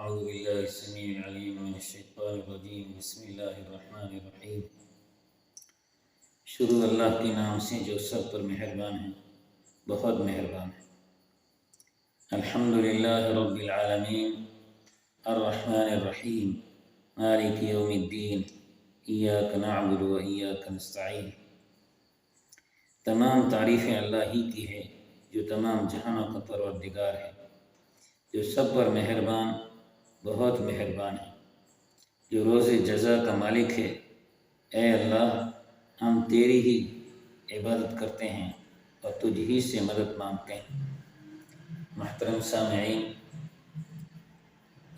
أعوذ بالله السميع العليم من الشيطان الرجيم بسم الله الرحمن الرحیم۔ شروع اللہ کے نام سے جو سب پر مہربان ہے، بہت مہربان ہے۔ الحمدللہ رب العالمین الرحمن الرحیم مالک یوم الدین ایاک نعبد و ایاک نستعین۔ تمام تعریفیں اللہ ہی کی ہے جو تمام جہانوں کا پروردگار ہے، جو سب پر مہربان، بہت مہربان ہے، جو روز جزا کا مالک ہے۔ اے اللہ، ہم تیری ہی عبادت کرتے ہیں اور تجھ ہی سے مدد مانگتے ہیں۔ محترم سامعین،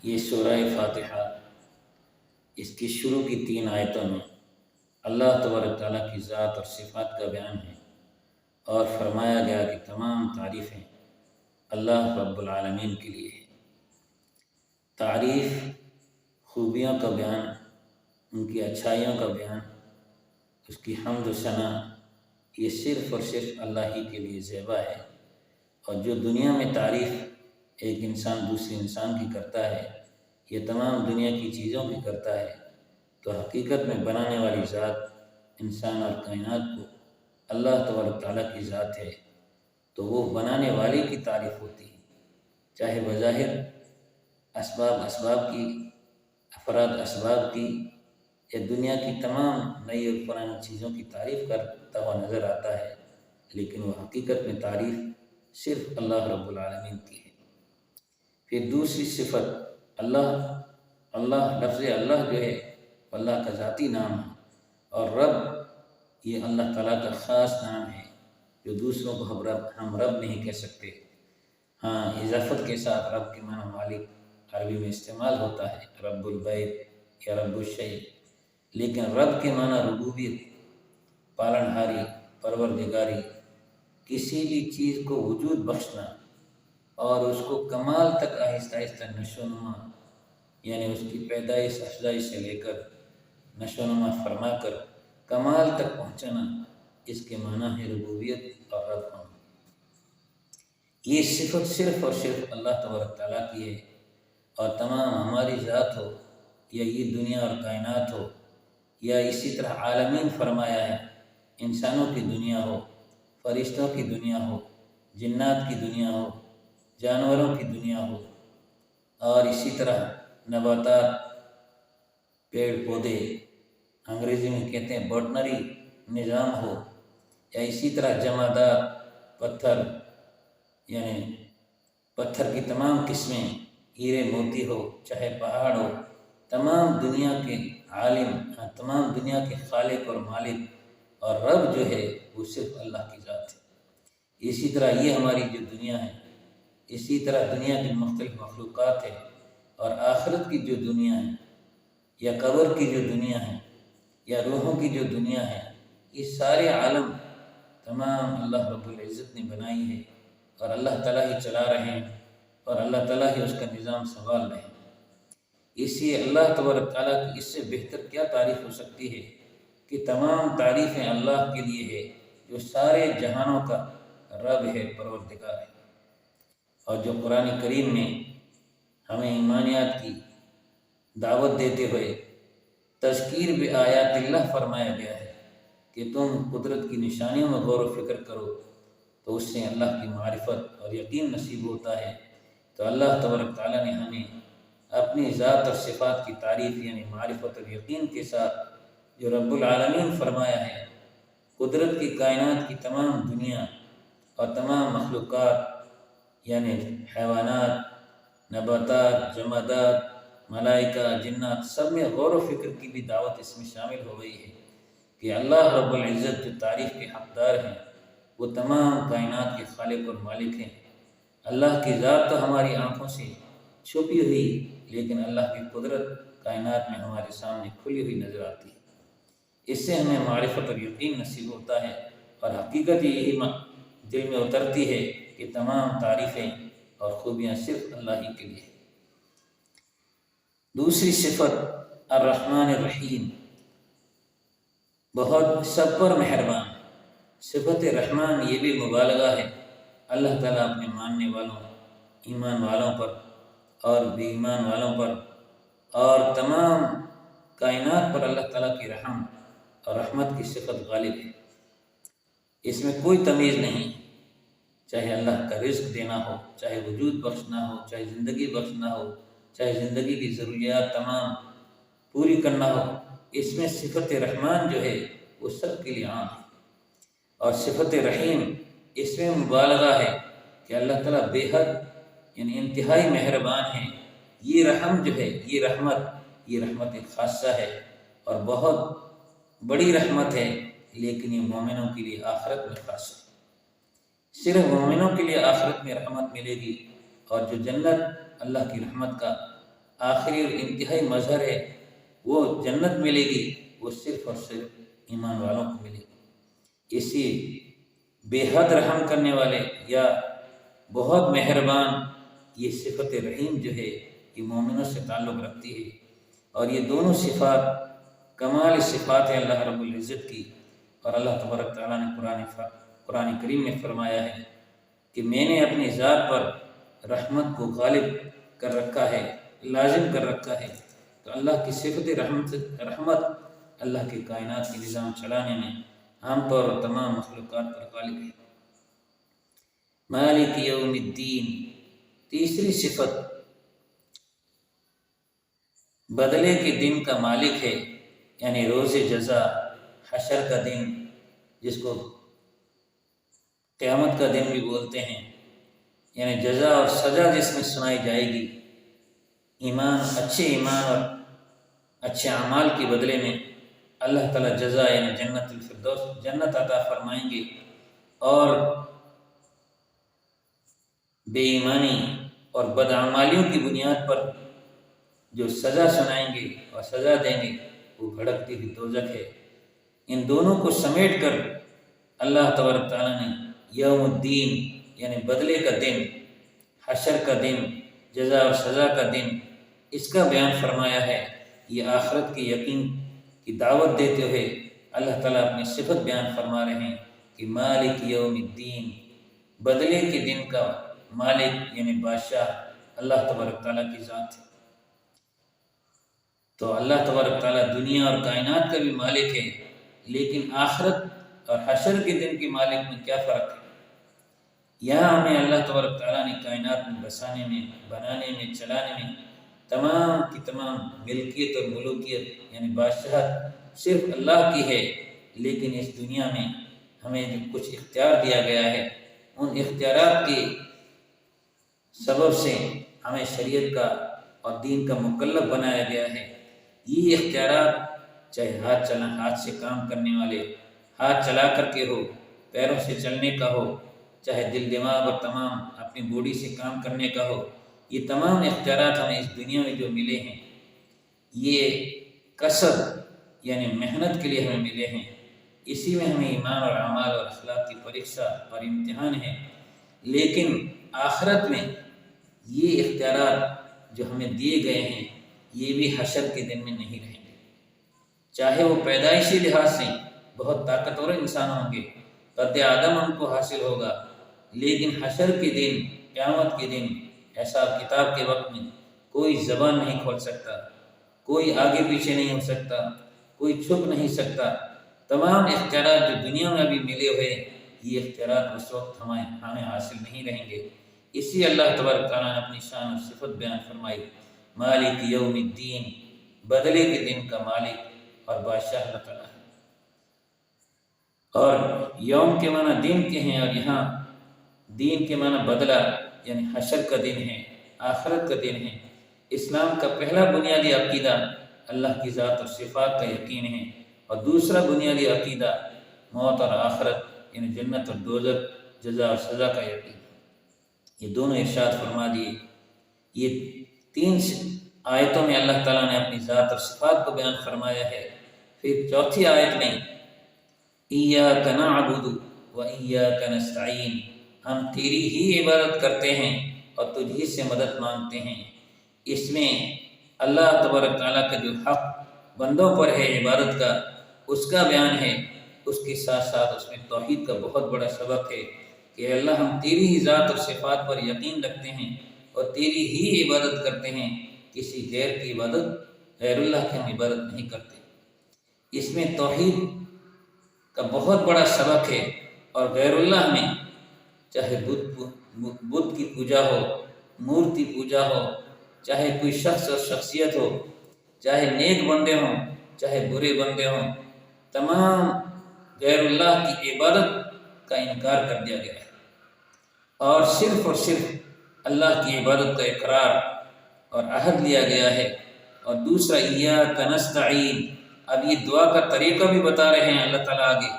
یہ سورہ فاتحہ، اس کی شروع کی 3 آیتوں میں اللہ تبارک تعالیٰ کی ذات اور صفات کا بیان ہے، اور فرمایا گیا کہ تمام تعریفیں اللہ رب العالمین کے لیے ہے۔ تعریف، خوبیوں کا بیان، ان کی اچھائیوں کا بیان، اس کی حمد و ثنا، یہ صرف اور صرف اللہ ہی کے لیے زیبا ہے۔ اور جو دنیا میں تعریف ایک انسان دوسرے انسان کی کرتا ہے، یہ تمام دنیا کی چیزوں کی کرتا ہے، تو حقیقت میں بنانے والی ذات انسان اور کائنات کو اللہ تبارک تعالیٰ کی ذات ہے، تو وہ بنانے والے کی تعریف ہوتی ہے، چاہے بظاہر اسباب کی، افراد اسباب کی، یا دنیا کی تمام نئی اور پرانی چیزوں کی تعریف کرتا ہوا نظر آتا ہے، لیکن وہ حقیقت میں تعریف صرف اللہ رب العالمین کی ہے۔ پھر دوسری صفت اللہ لفظ اللہ جو ہے اللہ کا ذاتی نام ہے، اور رب یہ اللہ تعالیٰ کا خاص نام ہے جو دوسروں کو ہم رب نہیں کہہ سکتے۔ ہاں، اضافت کے ساتھ رب کے معنی مالک عربی میں استعمال ہوتا ہے، رب البیت یا رب الشیء، لیکن رب کے معنی ربوبیت، پالنہاری، پروردگاری، کسی بھی چیز کو وجود بخشنا اور اس کو کمال تک آہستہ آہستہ نشو و نما، یعنی اس کی پیدائش افزائش سے لے کر نشو و نما فرما کر کمال تک پہنچانا، اس کے معنی ہے ربوبیت اور رب ہونا۔ یہ صفت صرف اور صرف اللہ تبارک تعالیٰ کی ہے، اور تمام ہماری ذات ہو یا یہ دنیا اور کائنات ہو، یا اسی طرح عالمین فرمایا ہے، انسانوں کی دنیا ہو، فرشتوں کی دنیا ہو، جنات کی دنیا ہو، جانوروں کی دنیا ہو، اور اسی طرح نباتات، پیڑ پودے، انگریزی میں کہتے ہیں باٹنری نظام ہو، یا اسی طرح جمادات، پتھر، یعنی پتھر کی تمام قسمیں، ہیرے موتی ہو، چاہے پہاڑ ہو، تمام دنیا کے عالم، تمام دنیا کے خالق اور مالک اور رب جو ہے وہ صرف اللہ کی ذات ہے۔ اسی طرح یہ ہماری جو دنیا ہے، اسی طرح دنیا کی مختلف مخلوقات ہے، اور آخرت کی جو دنیا ہے، یا قبر کی جو دنیا ہے، یا روحوں کی جو دنیا ہے، یہ سارے عالم تمام اللہ رب العزت نے بنائی ہے، اور اللہ تعالیٰ ہی چلا رہے ہیں، اور اللہ تعالیٰ ہی اس کا نظام سنبھال رہے ہیں۔ اسی اللہ تبارک تعالیٰ کی اس سے بہتر کیا تعریف ہو سکتی ہے کہ تمام تعریفیں اللہ کے لیے ہے جو سارے جہانوں کا رب ہے، پروردگار ہے، اور جو قرآن کریم میں ہمیں ایمانیات کی دعوت دیتے ہوئے تذکیر بآیات اللہ فرمایا گیا ہے کہ تم قدرت کی نشانیوں میں غور و فکر کرو تو اس سے اللہ کی معرفت اور یقین نصیب ہوتا ہے۔ تو اللہ تبارک تعالیٰ نے ہمیں اپنی ذات اور صفات کی تعریف یعنی معرفت اور یقین کے ساتھ جو رب العالمین فرمایا ہے، قدرت کی کائنات کی تمام دنیا اور تمام مخلوقات یعنی حیوانات، نباتات، جمادات، ملائکہ، جنات، سب میں غور و فکر کی بھی دعوت اس میں شامل ہو گئی ہے کہ اللہ رب العزت جو تعریف کے حقدار ہیں، وہ تمام کائنات کے خالق اور مالک ہیں۔ اللہ کی ذات تو ہماری آنکھوں سے چھپی ہوئی، لیکن اللہ کی قدرت کائنات میں ہمارے سامنے کھلی ہوئی نظر آتی ہے۔ اس سے ہمیں معرفت اور یقین نصیب ہوتا ہے، اور حقیقت یہی دل میں اترتی ہے کہ تمام تعریفیں اور خوبیاں صرف اللہ ہی کے لیے ہیں۔ دوسری صفت الرحمن الرحیم، بہت سب پر مہربان۔ صفت رحمان یہ بھی مبالغہ ہے، اللہ تعالیٰ اپنے ماننے والوں، ایمان والوں پر اور بے ایمان والوں پر اور تمام کائنات پر اللہ تعالیٰ کی رحم اور رحمت کی صفت غالب ہے۔ اس میں کوئی تمیز نہیں، چاہے اللہ کا رزق دینا ہو، چاہے وجود بخشنا ہو، چاہے زندگی بخشنا ہو، چاہے زندگی کی ضروریات تمام پوری کرنا ہو، اس میں صفت رحمان جو ہے وہ سب کے لیے عام ہے۔ اور صفت رحیم اس میں مبالغہ ہے کہ اللہ تعالیٰ بے حد یعنی انتہائی مہربان ہیں۔ یہ رحم جو ہے، یہ رحمت خاصہ ہے اور بہت بڑی رحمت ہے، لیکن یہ مومنوں کے لیے آخرت میں خاص ہے۔ صرف مومنوں کے لیے آخرت میں رحمت ملے گی، اور جو جنت اللہ کی رحمت کا آخری اور انتہائی مظہر ہے، وہ جنت ملے گی، وہ صرف اور صرف ایمان والوں کو ملے گی۔ اسی بے حد رحم کرنے والے یا بہت مہربان، یہ صفت رحیم جو ہے یہ مومنوں سے تعلق رکھتی ہے، اور یہ دونوں صفات کمال صفات ہیں اللہ رب العزت کی۔ اور اللہ تبارک تعالیٰ نے قرآن کریم میں فرمایا ہے کہ میں نے اپنی ذات پر رحمت کو غالب کر رکھا ہے، لازم کر رکھا ہے۔ تو اللہ کی صفت رحمت اللہ کے کائنات کے نظام چلانے میں عام طور اور تمام مخلوقات پر غالب ہے۔ مالک یوم الدین، تیسری صفت بدلے کے دن کا مالک ہے، یعنی روز جزا، حشر کا دن، جس کو قیامت کا دن بھی بولتے ہیں، یعنی جزا اور سزا جس میں سنائی جائے گی۔ اچھے ایمان اور اچھے اعمال کے بدلے میں اللہ تعالیٰ جزا یعنی جنت الفردوس، جنت عطا فرمائیں گے، اور بے ایمانی اور بدعمالیوں کی بنیاد پر جو سزا سنائیں گے اور سزا دیں گے وہ بھڑکتی ہوئی دوزخ ہے۔ ان دونوں کو سمیٹ کر اللہ تبارک تعالیٰ نے یوم الدین یعنی بدلے کا دن، حشر کا دن، جزا اور سزا کا دن، اس کا بیان فرمایا ہے۔ یہ آخرت کے یقین کی دعوت دیتے ہوئے اللہ تعالیٰ اپنی صفت بیان فرما رہے ہیں کہ مالک یوم الدین، بدلے کے دن کا مالک یعنی بادشاہ اللہ تبارک تعالیٰ کی ذات ہے۔ تو اللہ تبارک تعالیٰ دنیا اور کائنات کا بھی مالک ہے، لیکن آخرت اور حشر کے دن کے مالک میں کیا فرق ہے؟ یہاں ہمیں اللہ تبارک تعالیٰ نے کائنات میں بسانے میں، بنانے میں، چلانے میں تمام کی تمام ملکیت اور ملوکیت یعنی بادشاہت صرف اللہ کی ہے، لیکن اس دنیا میں ہمیں جو کچھ اختیار دیا گیا ہے، ان اختیارات کے سبب سے ہمیں شریعت کا اور دین کا مکلف بنایا گیا ہے۔ یہ اختیارات چاہے ہاتھ سے کام کرنے والے، ہاتھ چلا کر کے ہو، پیروں سے چلنے کا ہو، چاہے دل دماغ اور تمام اپنی باڈی سے کام کرنے کا ہو، یہ تمام اختیارات ہمیں اس دنیا میں جو ملے ہیں، یہ کسب یعنی محنت کے لیے ہمیں ملے ہیں۔ اسی میں ہمیں ایمان اور اعمال اور اخلاق کی پریکشا اور امتحان ہے، لیکن آخرت میں یہ اختیارات جو ہمیں دیے گئے ہیں یہ بھی حشر کے دن میں نہیں رہیں گے۔ چاہے وہ پیدائشی لحاظ سے بہت طاقتور انسان ہوں گے، قد آدم ان کو حاصل ہوگا، لیکن حشر کے دن، قیامت کے دن، حساب کتاب کے وقت میں کوئی زبان نہیں کھول سکتا، کوئی آگے پیچھے نہیں ہو سکتا، کوئی چھپ نہیں سکتا۔ تمام اختیارات جو دنیا میں ابھی ملے ہوئے، یہ اختیارات اس وقت ہمیں حاصل نہیں رہیں گے۔ اسی اللہ تبارک تعالیٰ نے اپنی شان اور صفت بیان فرمائی، مالک یوم الدین، بدلے کے دن کا مالک اور بادشاہ اللہ تعالیٰ ہے۔ اور یوم کے معنی دن کے ہیں، اور یہاں دین کے معنی بدلہ یعنی حشر کا دن ہے، آخرت کا دن ہے۔ اسلام کا پہلا بنیادی عقیدہ اللہ کی ذات اور صفات کا یقین ہے، اور دوسرا بنیادی عقیدہ موت اور آخرت یعنی جنت اور دوزخ، جزا اور سزا کا یقین۔ یہ دونوں ارشاد فرما دیے۔ یہ 3 آیتوں میں اللہ تعالیٰ نے اپنی ذات اور صفات کو بیان فرمایا ہے۔ پھر چوتھی آیت میں ایاک نعبد و ایاک نستعین، ہم تیری ہی عبادت کرتے ہیں اور تجھ ہی سے مدد مانگتے ہیں۔ اس میں اللہ تبارک تعالیٰ کا جو حق بندوں پر ہے عبادت کا، اس کا بیان ہے۔ اس کے ساتھ ساتھ اس میں توحید کا بہت بڑا سبق ہے کہ اللہ ہم تیری ہی ذات اور صفات پر یقین رکھتے ہیں، اور تیری ہی عبادت کرتے ہیں، کسی غیر کی عبادت، غیر اللہ کی ہم عبادت نہیں کرتے۔ اس میں توحید کا بہت بڑا سبق ہے، اور غیر اللہ میں چاہے بدھ کی پوجا ہو، مورتی پوجا ہو، چاہے کوئی شخص اور شخصیت ہو، چاہے نیک بندے ہوں چاہے برے بندے ہوں، تمام غیر اللہ کی عبادت کا انکار کر دیا گیا ہے، اور صرف اللہ کی عبادت کا اقرار اور عہد لیا گیا ہے۔ اور دوسرا ایاک نستعین، اب یہ دعا کا طریقہ بھی بتا رہے ہیں اللہ تعالیٰ آگے،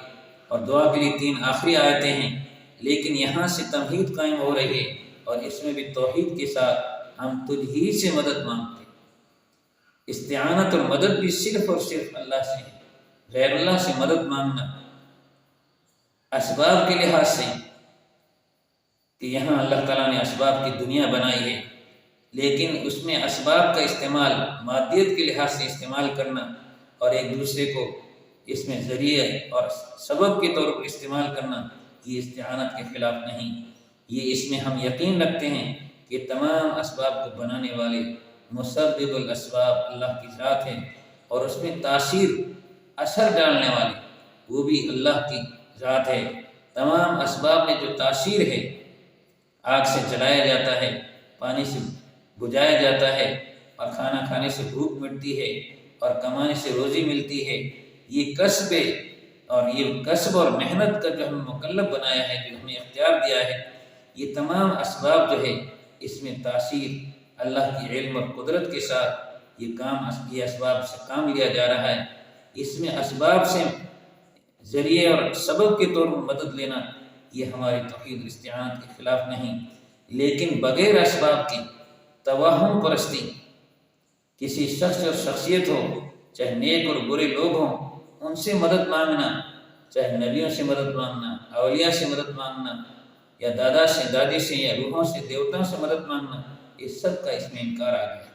اور دعا کے لیے 3 آخری آیتیں ہیں، لیکن یہاں سے تمہید قائم ہو رہی ہے، اور اس میں بھی توحید کے ساتھ ہم تجھ ہی سے مدد مانگتے ہیں۔ استعانت اور مدد بھی صرف اور صرف اللہ سے ہے۔ غیر اللہ سے مدد مانگنا اسباب کے لحاظ سے کہ یہاں اللہ تعالیٰ نے اسباب کی دنیا بنائی ہے، لیکن اس میں اسباب کا استعمال مادیت کے لحاظ سے استعمال کرنا اور ایک دوسرے کو اس میں ذریعہ اور سبب کے طور پر استعمال کرنا، یہ استعانت کے خلاف نہیں۔ یہ اس میں ہم یقین رکھتے ہیں کہ تمام اسباب کو بنانے والے مسبب الاسباب اللہ کی ذات ہے، اور اس میں تاثیر اثر ڈالنے والے وہ بھی اللہ کی ذات ہے۔ تمام اسباب میں جو تاثیر ہے، آگ سے جلایا جاتا ہے، پانی سے بجھایا جاتا ہے، اور کھانا کھانے سے بھوک مٹتی ہے، اور کمانے سے روزی ملتی ہے، یہ کسب ہے، اور یہ کسب اور محنت کا جو ہمیں مکلف بنایا ہے، جو ہمیں اختیار دیا ہے، یہ تمام اسباب جو ہے اس میں تاثیر اللہ کی علم اور قدرت کے ساتھ یہ اسباب سے کام لیا جا رہا ہے۔ اس میں اسباب سے ذریعے اور سبب کے طور پر مدد لینا یہ ہماری توحید اور استعانت کے خلاف نہیں، لیکن بغیر اسباب کی توہم پرستی، کسی شخص اور شخصیت ہو، چاہے نیک اور برے لوگ ہوں، ان سے مدد مانگنا، چاہے نبیوں سے مدد مانگنا، اولیاء سے مدد مانگنا، یا دادا سے، دادی سے، یا روحوں سے، دیوتاؤں سے مدد مانگنا، اس سب کا اس میں انکار آ گیا۔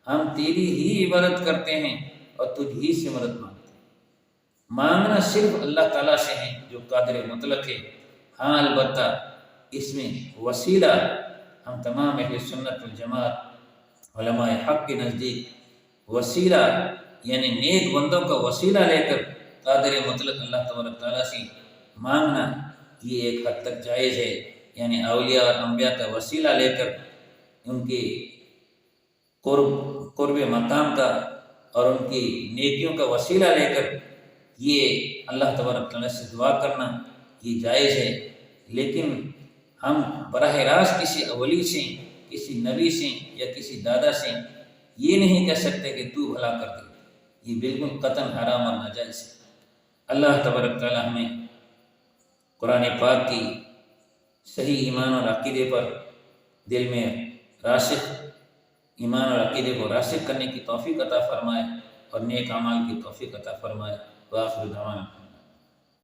ہم تیری ہی عبادت کرتے ہیں اور تجھ ہی سے مدد مانگتے ہیں۔ مانگنا صرف اللہ تعالیٰ سے ہے جو قادر مطلق ہے۔ ہاں البتہ اس میں وسیلہ ہم تمام اہل سنت والجماعت علماء حق کے نزدیک وسیلہ یعنی نیک بندوں کا وسیلہ لے کر قادر مطلق اللہ تبارک تعالیٰ سے مانگنا یہ ایک حد تک جائز ہے، یعنی اولیاء اور انبیاء کا وسیلہ لے کر ان کے قرب مقام کا اور ان کی نیکیوں کا وسیلہ لے کر یہ اللہ تبارک تعالیٰ سے دعا کرنا یہ جائز ہے، لیکن ہم براہ راست کسی اولی سے، کسی نبی سے یا کسی دادا سے یہ نہیں کہہ سکتے کہ تو بھلا کر دے، یہ بالکل قطعاً حرام اور ناجائز ہے۔ اللہ تبارک تعالیٰ ہمیں قرآن پاک کی صحیح ایمان اور عقیدے پر دل میں راسخ ایمان اور عقیدے کو راسخ کرنے کی توفیق عطا فرمائے، اور نیک اعمال کی توفیق عطا فرمائے۔ وآخر دعوانا